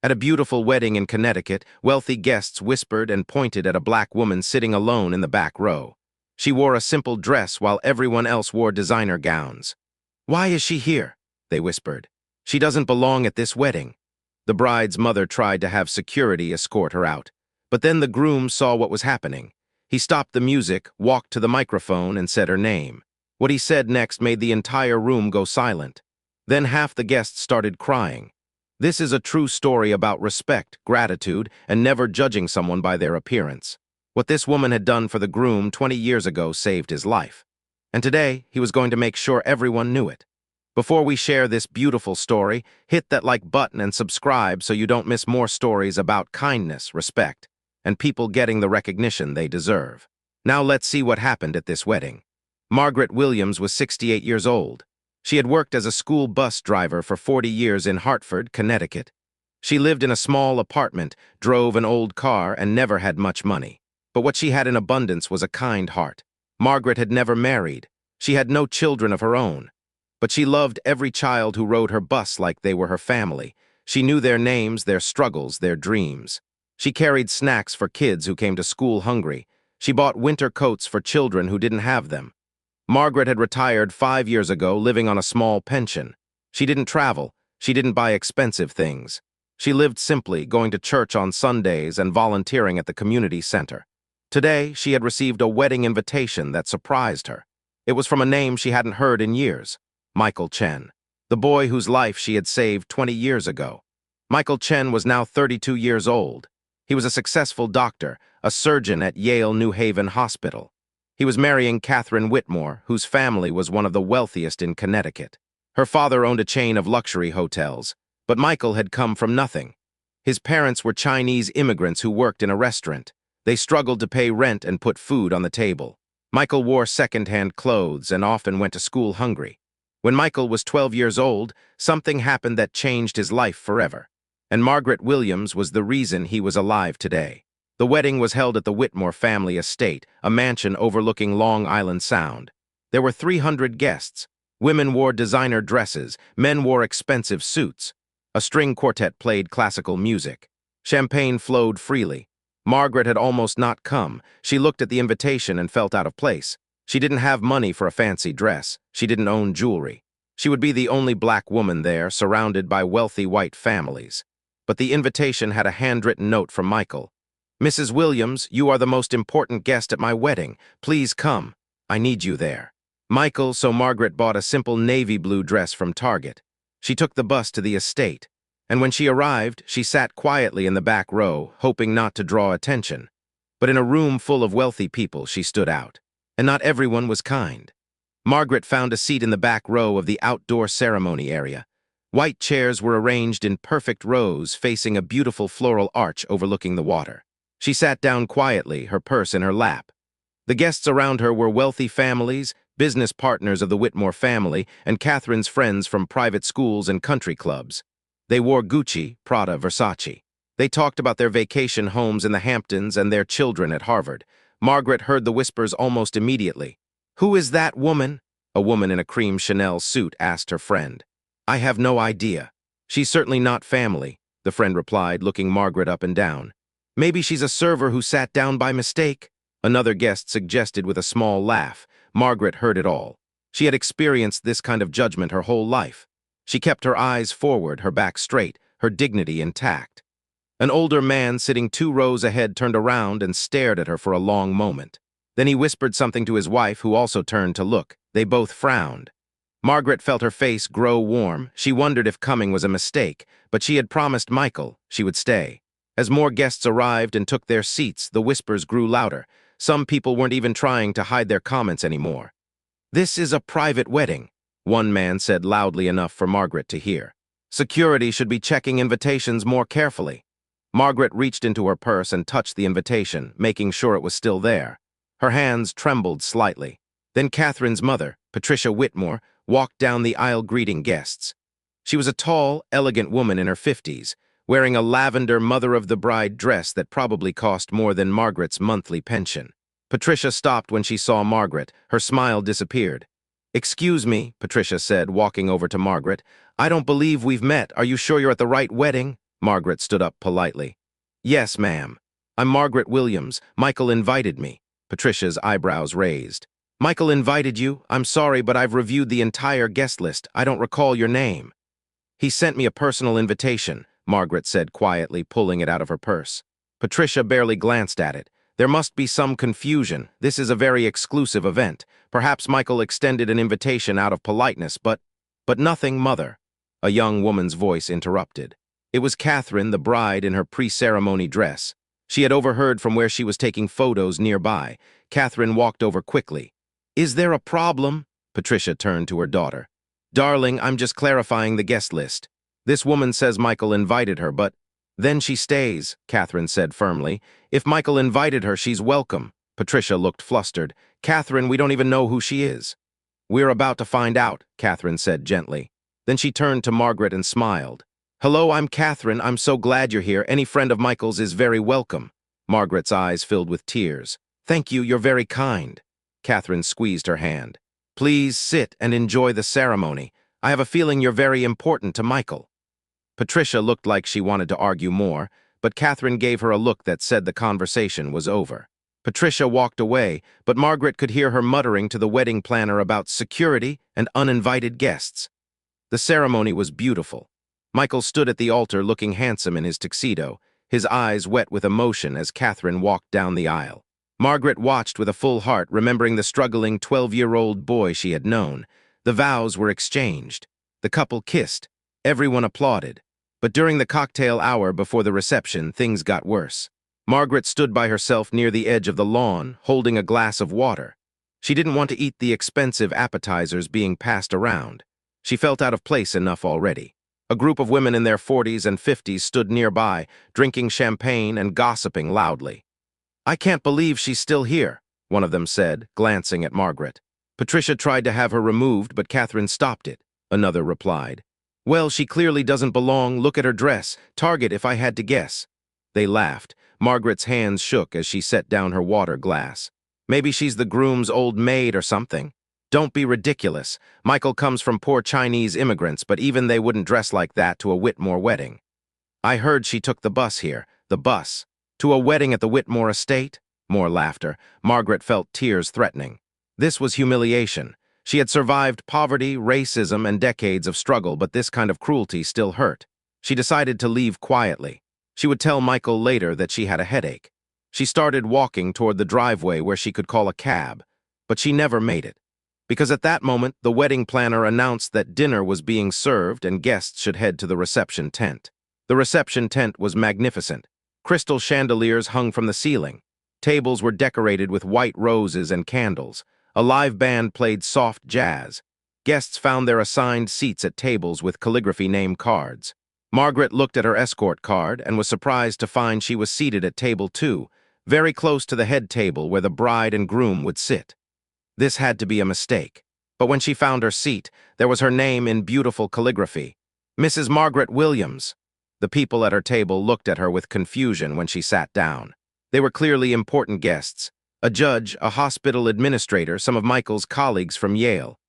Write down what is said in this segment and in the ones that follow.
At a beautiful wedding in Connecticut, wealthy guests whispered and pointed at a black woman sitting alone in the back row. She wore a simple dress while everyone else wore designer gowns. "Why is she here?" they whispered. "She doesn't belong at this wedding." The bride's mother tried to have security escort her out. But then the groom saw what was happening. He stopped the music, walked to the microphone, and said her name. What he said next made the entire room go silent. Then half the guests started crying. This is a true story about respect, gratitude, and never judging someone by their appearance. What this woman had done for the groom 20 years ago saved his life. And today, he was going to make sure everyone knew it. Before we share this beautiful story, hit that like button and subscribe so you don't miss more stories about kindness, respect, and people getting the recognition they deserve. Now let's see what happened at this wedding. Margaret Williams was 68 years old. She had worked as a school bus driver for 40 years in Hartford, Connecticut. She lived in a small apartment, drove an old car, and never had much money. But what she had in abundance was a kind heart. Margaret had never married. She had no children of her own. But she loved every child who rode her bus like they were her family. She knew their names, their struggles, their dreams. She carried snacks for kids who came to school hungry. She bought winter coats for children who didn't have them. Margaret had retired 5 years ago, living on a small pension. She didn't travel. She didn't buy expensive things. She lived simply, going to church on Sundays and volunteering at the community center. Today, she had received a wedding invitation that surprised her. It was from a name she hadn't heard in years. Michael Chen, the boy whose life she had saved 20 years ago. Michael Chen was now 32 years old. He was a successful doctor, a surgeon at Yale New Haven Hospital. He was marrying Catherine Whitmore, whose family was one of the wealthiest in Connecticut. Her father owned a chain of luxury hotels, but Michael had come from nothing. His parents were Chinese immigrants who worked in a restaurant. They struggled to pay rent and put food on the table. Michael wore second-hand clothes and often went to school hungry. When Michael was 12 years old, something happened that changed his life forever. And Margaret Williams was the reason he was alive today. The wedding was held at the Whitmore family estate, a mansion overlooking Long Island Sound. There were 300 guests. Women wore designer dresses, men wore expensive suits. A string quartet played classical music. Champagne flowed freely. Margaret had almost not come. She looked at the invitation and felt out of place. She didn't have money for a fancy dress. She didn't own jewelry. She would be the only black woman there, surrounded by wealthy white families. But the invitation had a handwritten note from Michael. "Mrs. Williams, you are the most important guest at my wedding. Please come. I need you there." So Margaret bought a simple navy blue dress from Target. She took the bus to the estate. And when she arrived, she sat quietly in the back row, hoping not to draw attention. But in a room full of wealthy people, she stood out. And not everyone was kind. Margaret found a seat in the back row of the outdoor ceremony area. White chairs were arranged in perfect rows, facing a beautiful floral arch overlooking the water. She sat down quietly, her purse in her lap. The guests around her were wealthy families, business partners of the Whitmore family, and Catherine's friends from private schools and country clubs. They wore Gucci, Prada, Versace. They talked about their vacation homes in the Hamptons and their children at Harvard. Margaret heard the whispers almost immediately. "Who is that woman?" A woman in a cream Chanel suit asked her friend. "I have no idea. She's certainly not family," the friend replied, looking Margaret up and down. "Maybe she's a server who sat down by mistake," another guest suggested with a small laugh. Margaret heard it all. She had experienced this kind of judgment her whole life. She kept her eyes forward, her back straight, her dignity intact. An older man sitting 2 rows ahead turned around and stared at her for a long moment. Then he whispered something to his wife, who also turned to look. They both frowned. Margaret felt her face grow warm. She wondered if coming was a mistake, but she had promised Michael she would stay. As more guests arrived and took their seats, the whispers grew louder. Some people weren't even trying to hide their comments anymore. "This is a private wedding," one man said loudly enough for Margaret to hear. "Security should be checking invitations more carefully." Margaret reached into her purse and touched the invitation, making sure it was still there. Her hands trembled slightly. Then Catherine's mother, Patricia Whitmore, walked down the aisle greeting guests. She was a tall, elegant woman in her 50s, wearing a lavender mother-of-the-bride dress that probably cost more than Margaret's monthly pension. Patricia stopped when she saw Margaret. Her smile disappeared. "Excuse me," Patricia said, walking over to Margaret. "I don't believe we've met. Are you sure you're at the right wedding?" Margaret stood up politely. Yes, ma'am. I'm Margaret Williams. Michael invited me. Patricia's eyebrows raised. Michael invited you? I'm sorry, but I've reviewed the entire guest list. I don't recall your name. He sent me a personal invitation, Margaret said quietly, pulling it out of her purse. Patricia barely glanced at it. There must be some confusion. This is a very exclusive event. Perhaps Michael extended an invitation out of politeness, but nothing, Mother. A young woman's voice interrupted. It was Catherine, the bride, in her pre-ceremony dress. She had overheard from where she was taking photos nearby. Catherine walked over quickly. Is there a problem? Patricia turned to her daughter. Darling, I'm just clarifying the guest list. This woman says Michael invited her, but then she stays, Catherine said firmly. If Michael invited her, she's welcome. Patricia looked flustered. Catherine, we don't even know who she is. We're about to find out, Catherine said gently. Then she turned to Margaret and smiled. Hello, I'm Catherine. I'm so glad you're here. Any friend of Michael's is very welcome. Margaret's eyes filled with tears. Thank you, you're very kind. Catherine squeezed her hand. Please sit and enjoy the ceremony. I have a feeling you're very important to Michael. Patricia looked like she wanted to argue more, but Catherine gave her a look that said the conversation was over. Patricia walked away, but Margaret could hear her muttering to the wedding planner about security and uninvited guests. The ceremony was beautiful. Michael stood at the altar looking handsome in his tuxedo, his eyes wet with emotion as Catherine walked down the aisle. Margaret watched with a full heart, remembering the struggling 12-year-old boy she had known. The vows were exchanged. The couple kissed. Everyone applauded. But during the cocktail hour before the reception, things got worse. Margaret stood by herself near the edge of the lawn, holding a glass of water. She didn't want to eat the expensive appetizers being passed around. She felt out of place enough already. A group of women in their 40s and 50s stood nearby, drinking champagne and gossiping loudly. I can't believe she's still here, one of them said, glancing at Margaret. Patricia tried to have her removed, but Catherine stopped it, another replied. Well, she clearly doesn't belong. Look at her dress. Target, if I had to guess. They laughed. Margaret's hands shook as she set down her water glass. Maybe she's the groom's old maid or something. Don't be ridiculous. Michael comes from poor Chinese immigrants, but even they wouldn't dress like that to a Whitmore wedding. I heard she took the bus here. The bus. To a wedding at the Whitmore estate? More laughter. Margaret felt tears threatening. This was humiliation. She had survived poverty, racism, and decades of struggle, but this kind of cruelty still hurt. She decided to leave quietly. She would tell Michael later that she had a headache. She started walking toward the driveway where she could call a cab, but she never made it. Because at that moment, the wedding planner announced that dinner was being served and guests should head to the reception tent. The reception tent was magnificent. Crystal chandeliers hung from the ceiling. Tables were decorated with white roses and candles. A live band played soft jazz. Guests found their assigned seats at tables with calligraphy name cards. Margaret looked at her escort card and was surprised to find she was seated at table 2, very close to the head table where the bride and groom would sit. This had to be a mistake. But when she found her seat, there was her name in beautiful calligraphy. Mrs. Margaret Williams. The people at her table looked at her with confusion when she sat down. They were clearly important guests. A judge, a hospital administrator, some of Michael's colleagues from Yale.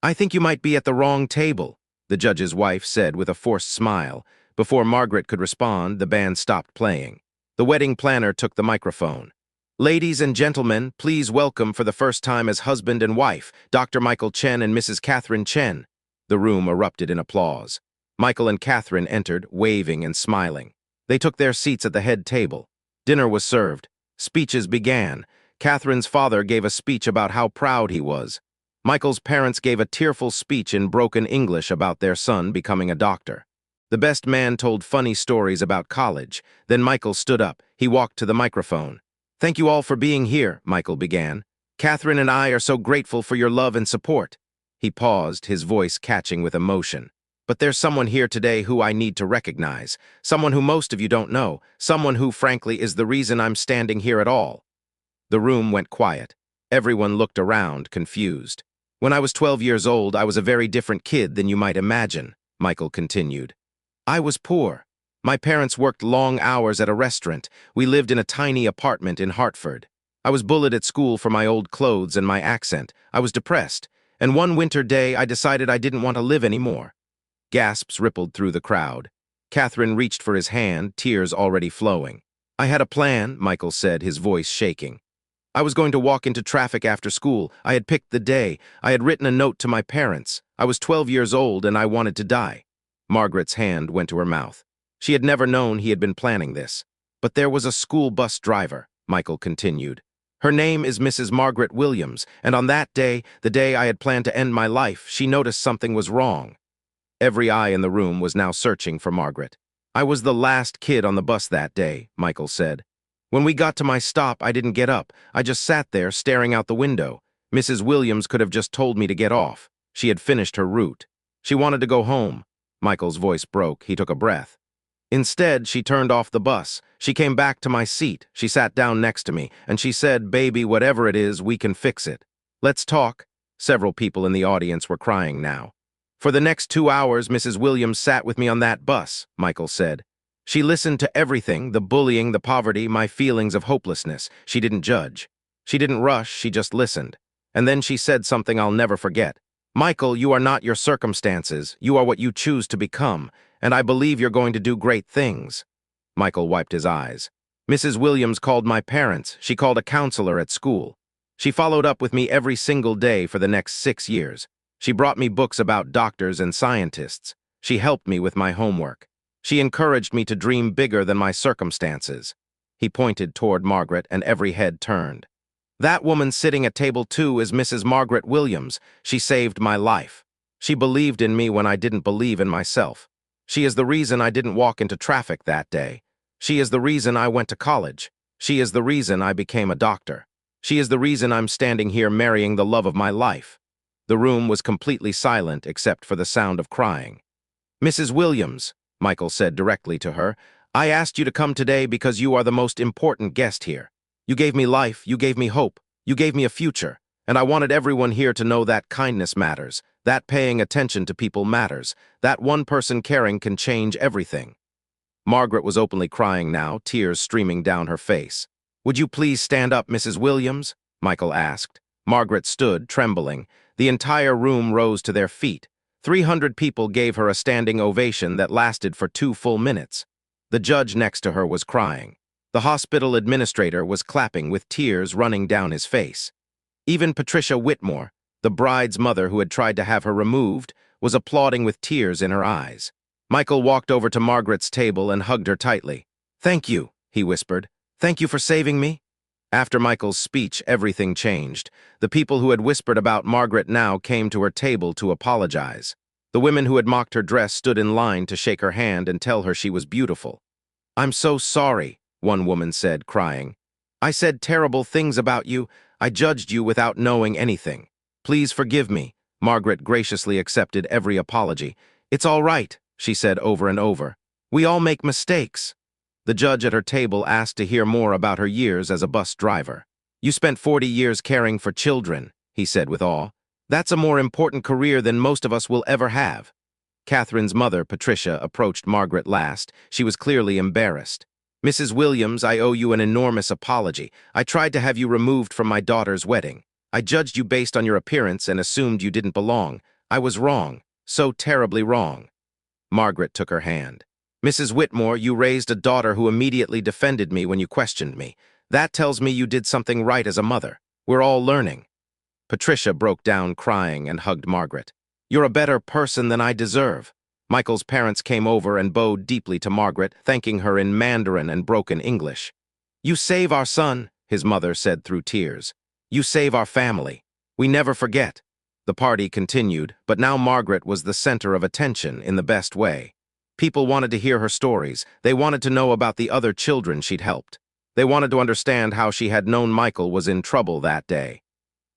I think you might be at the wrong table, the judge's wife said with a forced smile. Before Margaret could respond, the band stopped playing. The wedding planner took the microphone. Ladies and gentlemen, please welcome for the first time as husband and wife, Dr. Michael Chen and Mrs. Catherine Chen. The room erupted in applause. Michael and Catherine entered, waving and smiling. They took their seats at the head table. Dinner was served. Speeches began. Catherine's father gave a speech about how proud he was. Michael's parents gave a tearful speech in broken English about their son becoming a doctor. The best man told funny stories about college. Then Michael stood up. He walked to the microphone. Thank you all for being here, Michael began. Catherine and I are so grateful for your love and support. He paused, his voice catching with emotion. But there's someone here today who I need to recognize. Someone who most of you don't know. Someone who, frankly, is the reason I'm standing here at all. The room went quiet. Everyone looked around, confused. When I was 12 years old, I was a very different kid than you might imagine, Michael continued. I was poor. My parents worked long hours at a restaurant. We lived in a tiny apartment in Hartford. I was bullied at school for my old clothes and my accent. I was depressed. And one winter day, I decided I didn't want to live anymore. Gasps rippled through the crowd. Catherine reached for his hand, tears already flowing. I had a plan, Michael said, his voice shaking. I was going to walk into traffic after school. I had picked the day. I had written a note to my parents. I was 12 years old and I wanted to die. Margaret's hand went to her mouth. She had never known he had been planning this. But there was a school bus driver, Michael continued. Her name is Mrs. Margaret Williams, and on that day, the day I had planned to end my life, she noticed something was wrong. Every eye in the room was now searching for Margaret. I was the last kid on the bus that day, Michael said. When we got to my stop, I didn't get up. I just sat there, staring out the window. Mrs. Williams could have just told me to get off. She had finished her route. She wanted to go home. Michael's voice broke. He took a breath. Instead, she turned off the bus. She came back to my seat. She sat down next to me, and she said, "Baby, whatever it is, we can fix it. Let's talk." Several people in the audience were crying now. For the next 2 hours, Mrs. Williams sat with me on that bus, Michael said. She listened to everything, the bullying, the poverty, my feelings of hopelessness. She didn't judge. She didn't rush, she just listened. And then she said something I'll never forget. "Michael, you are not your circumstances. You are what you choose to become, and I believe you're going to do great things." Michael wiped his eyes. Mrs. Williams called my parents. She called a counselor at school. She followed up with me every single day for the next 6 years. She brought me books about doctors and scientists. She helped me with my homework. She encouraged me to dream bigger than my circumstances. He pointed toward Margaret, and every head turned. "That woman sitting at table 2 is Mrs. Margaret Williams. She saved my life. She believed in me when I didn't believe in myself. She is the reason I didn't walk into traffic that day. She is the reason I went to college. She is the reason I became a doctor. She is the reason I'm standing here marrying the love of my life." The room was completely silent except for the sound of crying. "Mrs. Williams," Michael said directly to her, "I asked you to come today because you are the most important guest here. You gave me life, you gave me hope, you gave me a future, and I wanted everyone here to know that kindness matters, that paying attention to people matters, that one person caring can change everything." Margaret was openly crying now, tears streaming down her face. "Would you please stand up, Mrs. Williams?" Michael asked. Margaret stood, trembling. The entire room rose to their feet. 300 people gave her a standing ovation that lasted for 2 full minutes. The judge next to her was crying. The hospital administrator was clapping with tears running down his face. Even Patricia Whitmore, the bride's mother who had tried to have her removed, was applauding with tears in her eyes. Michael walked over to Margaret's table and hugged her tightly. "Thank you," he whispered. "Thank you for saving me." After Michael's speech, everything changed. The people who had whispered about Margaret now came to her table to apologize. The women who had mocked her dress stood in line to shake her hand and tell her she was beautiful. "I'm so sorry," one woman said, crying. "I said terrible things about you. I judged you without knowing anything. Please forgive me." Margaret graciously accepted every apology. "It's all right," she said over and over. "We all make mistakes." The judge at her table asked to hear more about her years as a bus driver. "You spent 40 years caring for children," he said with awe. "That's a more important career than most of us will ever have." Catherine's mother, Patricia, approached Margaret last. She was clearly embarrassed. "Mrs. Williams, I owe you an enormous apology. I tried to have you removed from my daughter's wedding. I judged you based on your appearance and assumed you didn't belong. I was wrong, so terribly wrong." Margaret took her hand. "Mrs. Whitmore, you raised a daughter who immediately defended me when you questioned me. That tells me you did something right as a mother. We're all learning." Patricia broke down crying and hugged Margaret. "You're a better person than I deserve." Michael's parents came over and bowed deeply to Margaret, thanking her in Mandarin and broken English. "You save our son," his mother said through tears. "You save our family. We never forget." The party continued, but now Margaret was the center of attention in the best way. People wanted to hear her stories. They wanted to know about the other children she'd helped. They wanted to understand how she had known Michael was in trouble that day.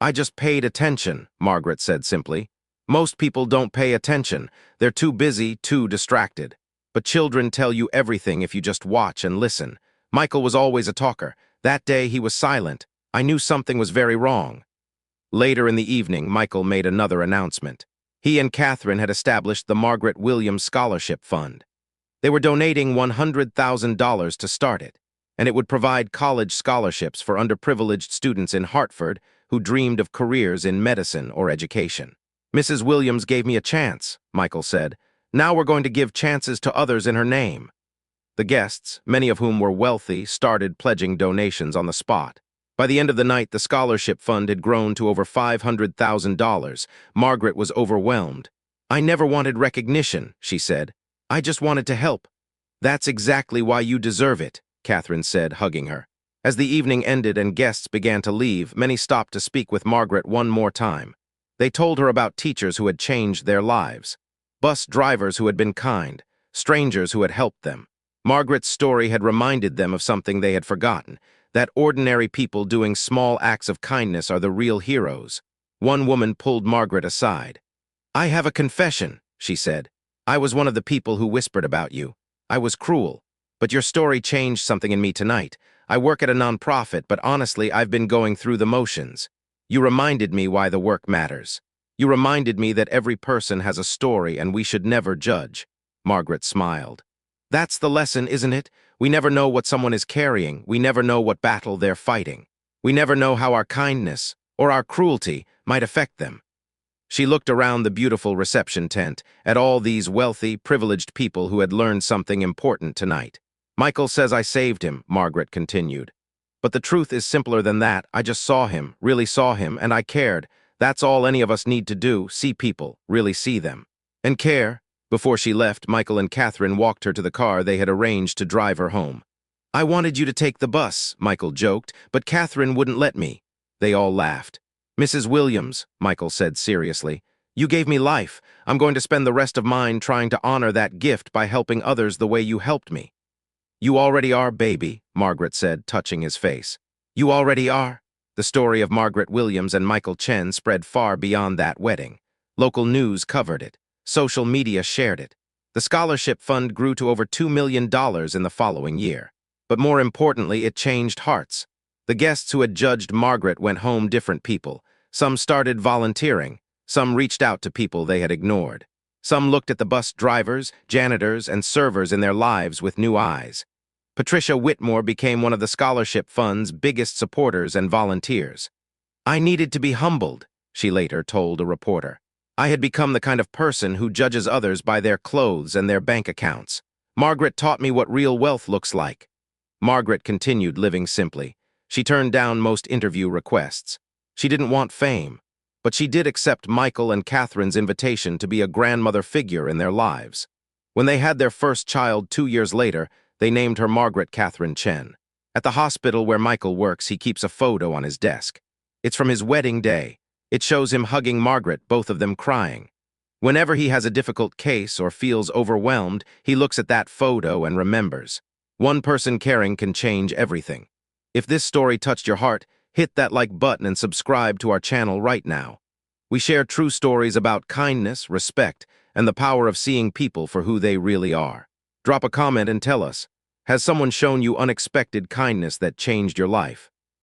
"I just paid attention," Margaret said simply. "Most people don't pay attention. They're too busy, too distracted. But children tell you everything if you just watch and listen. Michael was always a talker. That day he was silent. I knew something was very wrong." Later in the evening, Michael made another announcement. He and Catherine had established the Margaret Williams Scholarship Fund. They were donating $100,000 to start it, and it would provide college scholarships for underprivileged students in Hartford who dreamed of careers in medicine or education. "Mrs. Williams gave me a chance," Michael said. Now we're going to give chances to others in her name. The guests, many of whom were wealthy, started pledging donations on the spot. By the end of the night, the scholarship fund had grown to over $500,000. Margaret was overwhelmed. "I never wanted recognition," she said. "I just wanted to help." "That's exactly why you deserve it," Catherine said, hugging her. As the evening ended and guests began to leave, many stopped to speak with Margaret one more time. They told her about teachers who had changed their lives, bus drivers who had been kind, strangers who had helped them. Margaret's story had reminded them of something they had forgotten, that ordinary people doing small acts of kindness are the real heroes. One woman pulled Margaret aside. "I have a confession," she said. "I was one of the people who whispered about you. I was cruel. But your story changed something in me tonight. I work at a nonprofit, but honestly, I've been going through the motions. You reminded me why the work matters. You reminded me that every person has a story and we should never judge." Margaret smiled. "That's the lesson, isn't it? We never know what someone is carrying. We never know what battle they're fighting. We never know how our kindness or our cruelty might affect them." She looked around the beautiful reception tent at all these wealthy, privileged people who had learned something important tonight. "Michael says I saved him," Margaret continued. "But the truth is simpler than that. I just saw him, really saw him, and I cared. That's all any of us need to do, see people, really see them. And care." Before she left, Michael and Catherine walked her to the car they had arranged to drive her home. "I wanted you to take the bus," Michael joked, "but Catherine wouldn't let me." They all laughed. "Mrs. Williams," Michael said seriously, "you gave me life. I'm going to spend the rest of mine trying to honor that gift by helping others the way you helped me." "You already are, baby," Margaret said, touching his face. "You already are." The story of Margaret Williams and Michael Chen spread far beyond that wedding. Local news covered it. Social media shared it. The scholarship fund grew to over $2 million in the following year. But more importantly, it changed hearts. The guests who had judged Margaret went home different people. Some started volunteering. Some reached out to people they had ignored. Some looked at the bus drivers, janitors, and servers in their lives with new eyes. Patricia Whitmore became one of the scholarship fund's biggest supporters and volunteers. "I needed to be humbled," she later told a reporter. "I had become the kind of person who judges others by their clothes and their bank accounts. Margaret taught me what real wealth looks like." Margaret continued living simply. She turned down most interview requests. She didn't want fame, but she did accept Michael and Catherine's invitation to be a grandmother figure in their lives. When they had their first child 2 years later, they named her Margaret Catherine Chen. At the hospital where Michael works, he keeps a photo on his desk. It's from his wedding day. It shows him hugging Margaret, both of them crying. Whenever he has a difficult case or feels overwhelmed, he looks at that photo and remembers. One person caring can change everything. If this story touched your heart, hit that like button and subscribe to our channel right now. We share true stories about kindness, respect, and the power of seeing people for who they really are. Drop a comment and tell us, has someone shown you unexpected kindness that changed your life?